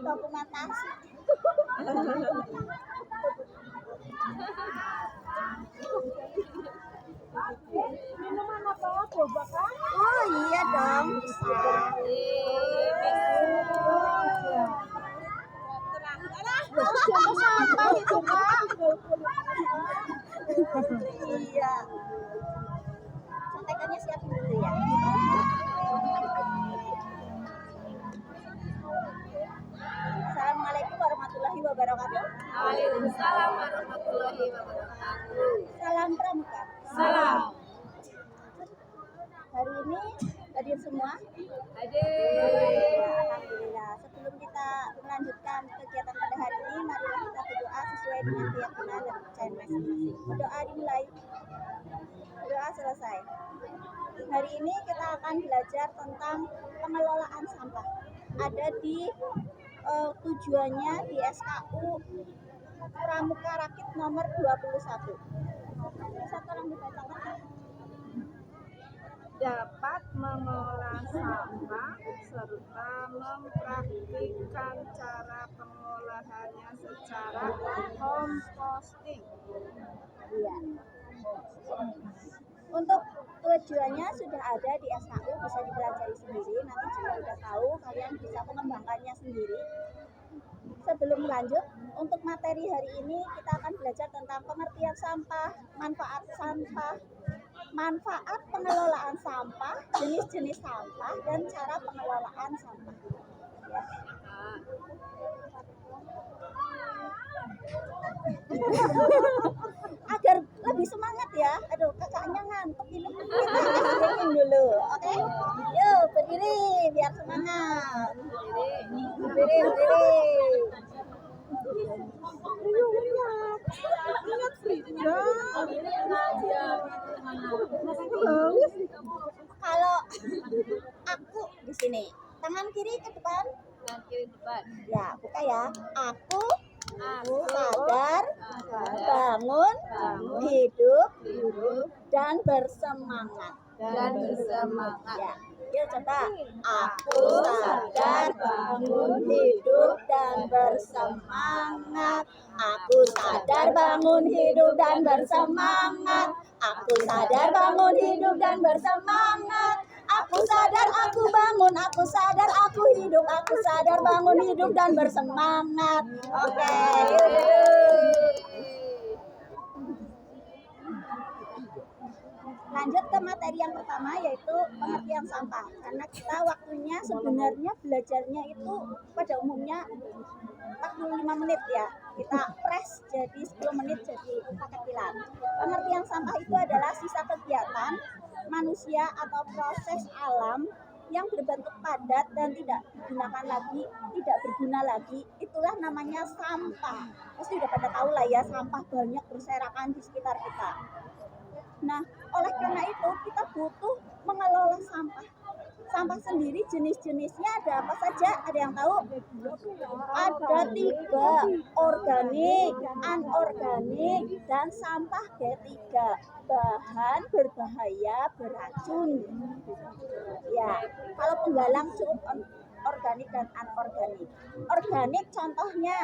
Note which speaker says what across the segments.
Speaker 1: Dokumentasi. Minuman apa? Boba kan? Oh iya dong. Sampah itu kan? Iya. Contekannya siapin dulu ya. Assalamualaikum warahmatullahi wabarakatuh.
Speaker 2: Waalaikumsalam warahmatullahi wabarakatuh.
Speaker 1: Salam pramuka.
Speaker 2: Salam.
Speaker 1: Hari ini hadir semua.
Speaker 2: Hadir.
Speaker 1: Ya, alhamdulillah. Sebelum kita melanjutkan kegiatan pada hari ini, marilah kita berdoa sesuai dengan keyakinan dan kepercayaan masing-masing. Berdoa dimulai. Berdoa selesai. Hari ini kita akan belajar tentang pengelolaan sampah. Ada di tujuannya di SKU Pramuka Rakit nomor 21. Bisa tolong dibacakan?
Speaker 2: Dapat mengolah sampah serta mempraktikkan cara pengolahannya secara composting.
Speaker 1: Iya. Untuk tujuannya sudah ada di SKU, bisa dipelajari sendiri. Nanti jika sudah tahu, kalian bisa mengembangkannya sendiri. Sebelum lanjut, untuk materi hari ini kita akan belajar tentang pengertian sampah, manfaat pengelolaan sampah, jenis-jenis sampah, dan cara pengelolaan sampah. Ya. Agar lebih semangat ya. Aduh, kakaknya ngantuk ini. Kita breaking dulu, oke? Yuk, berdiri biar semangat. Berdiri. Kalau aku di sini, tangan kiri ke depan.
Speaker 2: Tangan kiri depan.
Speaker 1: Ya, buka ya. Aku sadar, bangun, hidup, dan bersemangat.
Speaker 2: Dan bersemangat.
Speaker 1: Ya, yuk coba. Aku sadar, bangun, hidup, dan bersemangat. Aku sadar, bangun, hidup, dan bersemangat. Aku sadar, bangun, hidup, dan bersemangat. Aku sadar, aku bangun, aku sadar, aku hidup, aku sadar, bangun, hidup, dan bersemangat. Oke, lanjut ke materi yang pertama, yaitu pengertian sampah. Karena kita waktunya sebenarnya belajarnya itu pada umumnya 45 menit ya. Kita press jadi 10 menit jadi kecilan. Pengertian sampah itu adalah sisa kegiatan manusia atau proses alam yang berbentuk padat dan tidak digunakan lagi, tidak berguna lagi. Itulah namanya sampah. Pasti udah pada tahu lah ya, sampah banyak berserakan di sekitar kita. Nah, oleh karena itu kita butuh mengelola sampah. Sampah sendiri jenis-jenisnya ada apa saja? Ada yang tahu? Ada 3, organik, anorganik, dan sampah G3. Bahan berbahaya, beracun. Ya, kalau penggalang cukup organik dan anorganik. Organik contohnya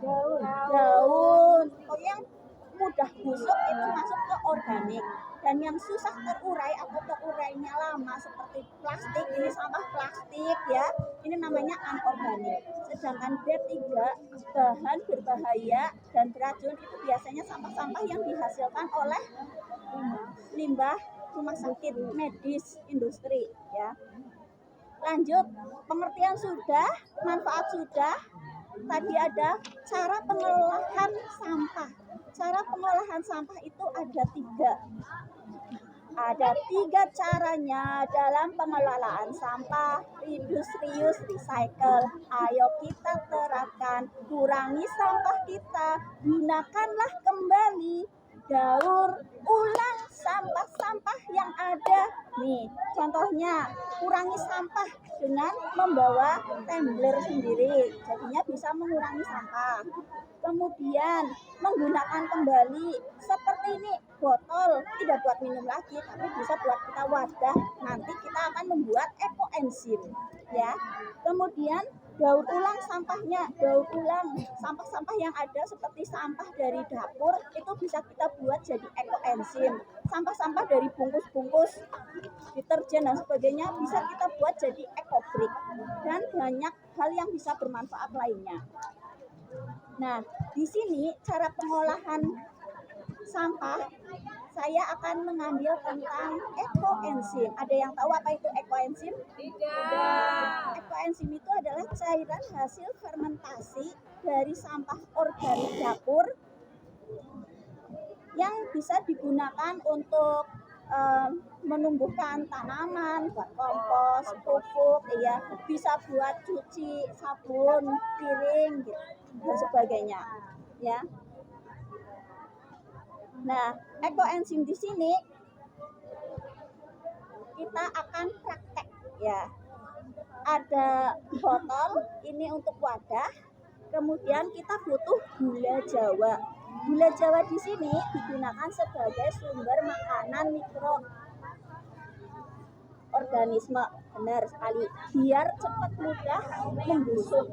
Speaker 1: daun. Oh, yang mudah busuk itu masuk ke organik, dan yang susah terurai atau terurainya lama seperti plastik, ini sampah plastik ya, ini namanya anorganik. Sedangkan B3, bahan berbahaya dan beracun, itu biasanya sampah-sampah yang dihasilkan oleh limbah rumah sakit, medis, industri ya. Lanjut, pengertian sudah, manfaat sudah. Tadi ada cara pengolahan sampah. Cara pengolahan sampah itu ada 3. Ada 3 caranya dalam pengelolaan sampah. Reduce, reuse, recycle. Ayo kita terapkan. Kurangi sampah kita, gunakanlah kembali. Daur ulang sampah-sampah yang ada Nih, contohnya kurangi sampah dengan membawa tumbler sendiri. Jadinya bisa mengurangi sampah. Kemudian menggunakan kembali seperti ini botol tidak buat minum lagi tapi bisa buat kita wadah. Nanti kita akan membuat ekoenzim ya. Kemudian daur ulang sampahnya, daur ulang sampah-sampah yang ada seperti sampah dari dapur itu bisa kita buat jadi ekoenzim. Sampah-sampah dari bungkus-bungkus deterjen dan sebagainya bisa kita buat jadi ekobrik dan banyak hal yang bisa bermanfaat lainnya. Nah, di sini cara pengolahan sampah saya akan mengambil tentang ekoenzim. Ada yang tahu apa itu ekoenzim?
Speaker 2: Tidak.
Speaker 1: Ekoenzim itu adalah cairan hasil fermentasi dari sampah organik dapur yang bisa digunakan untuk menumbuhkan tanaman, buat kompos, pupuk, ya, bisa buat cuci sabun, piring, gitu, dan sebagainya, ya. Nah, ekoenzim di sini kita akan praktek, ya. Ada botol, ini untuk wadah, kemudian kita butuh gula Jawa. Gula Jawa di sini digunakan sebagai sumber makanan mikroorganisme, benar sekali, biar cepat mudah membusuk.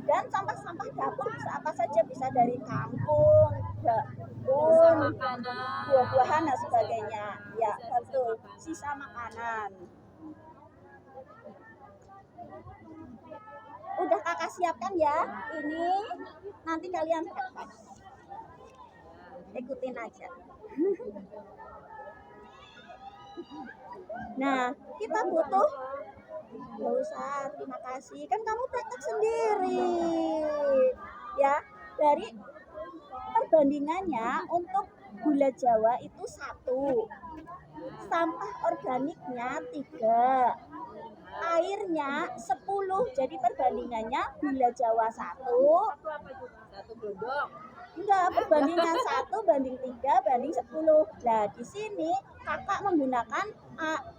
Speaker 1: Dan sampah-sampah dapur bisa apa saja, bisa dari kampung, daun, buah-buahan dan sebagainya. Ya, betul, sisa makanan. Udah kakak siapkan ya, ini nanti kalian praktek. Ikutin aja. Nah, kita butuh, gak usah, terima kasih, kan kamu praktek sendiri ya. Dari perbandingannya untuk gula Jawa itu 1, sampah organiknya 3, airnya 10. Jadi perbandingannya gula Jawa 1 enggak, perbandingan 1 banding 3 banding 10. Nah, di sini kakak menggunakan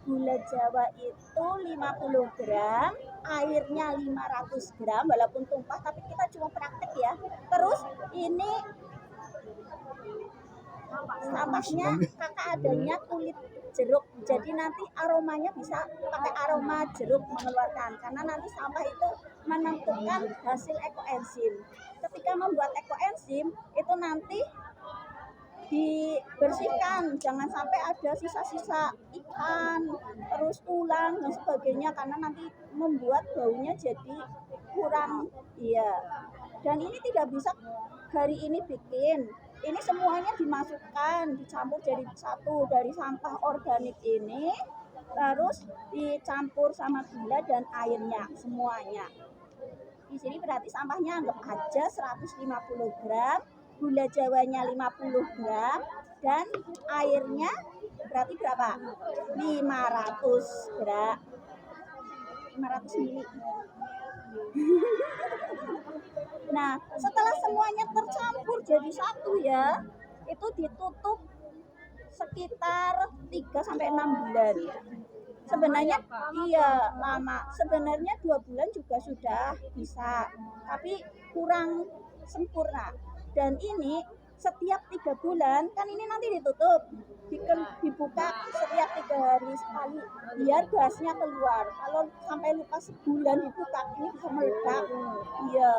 Speaker 1: gula Jawa itu 50 gram, airnya 500 gram, walaupun tumpah tapi kita cuma praktek ya. Terus ini sampahnya kakak adanya kulit jeruk, jadi nanti aromanya bisa pakai aroma jeruk mengeluarkan, karena nanti sampah itu menentukan hasil ekoenzim. Ketika membuat ekoenzim itu nanti dibersihkan, jangan sampai ada sisa-sisa ikan, terus tulang dan sebagainya, karena nanti membuat baunya jadi kurang, iya. Dan ini tidak bisa hari ini bikin, ini semuanya dimasukkan, dicampur jadi satu dari sampah organik ini, terus dicampur sama gula dan airnya semuanya. Di sini berarti sampahnya anggap aja 150 gram, gula Jawanya 50 gram, dan airnya berarti berapa? 500 gram. 500 mili. Nah, setelah semuanya tercampur jadi satu ya, itu ditutup sekitar 3-6 bulan. Sebenarnya iya lama, sebenarnya 2 bulan juga sudah bisa, tapi kurang sempurna. Dan ini setiap 3 bulan, kan ini nanti ditutup, dibuka setiap 3 hari sekali biar gasnya keluar. Kalau sampai lupa sebulan dibuka, ini bisa meledak. Iya,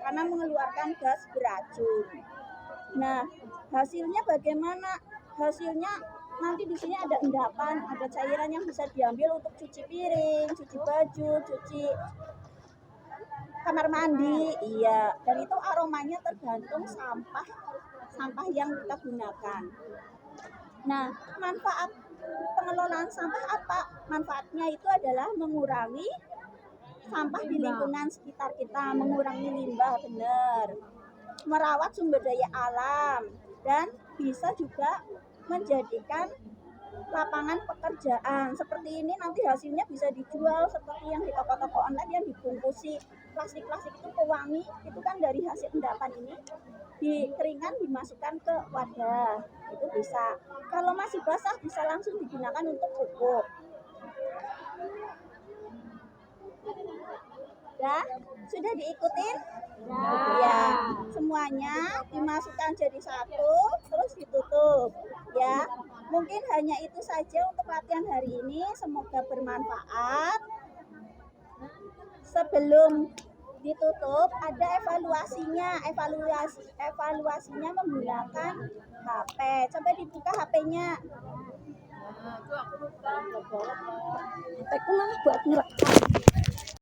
Speaker 1: karena mengeluarkan gas beracun. Nah, hasilnya bagaimana? Hasilnya nanti di sini ada endapan, ada cairan yang bisa diambil untuk cuci piring, cuci baju, cuci kamar mandi, iya. Dan itu aromanya tergantung sampah yang kita gunakan. Nah, manfaat pengelolaan sampah apa? Manfaatnya itu adalah mengurangi sampah di lingkungan sekitar kita, mengurangi limbah, benar. Merawat sumber daya alam, dan bisa juga menjadikan lapangan pekerjaan. Seperti ini nanti hasilnya bisa dijual seperti yang di toko-toko online yang dibungkusi plastik-plastik itu pewangi, itu kan dari hasil endapan ini dikeringkan dimasukkan ke wadah, itu bisa. Kalau masih basah bisa langsung digunakan untuk pupuk. Ya, sudah diikutin? Ya, semuanya dimasukkan jadi satu, terus ditutup. Ya, mungkin hanya itu saja untuk latihan hari ini. Semoga bermanfaat. Sebelum ditutup ada evaluasinya menggunakan HP. Coba dibuka HP-nya. HP-ku malah buat ngerekam.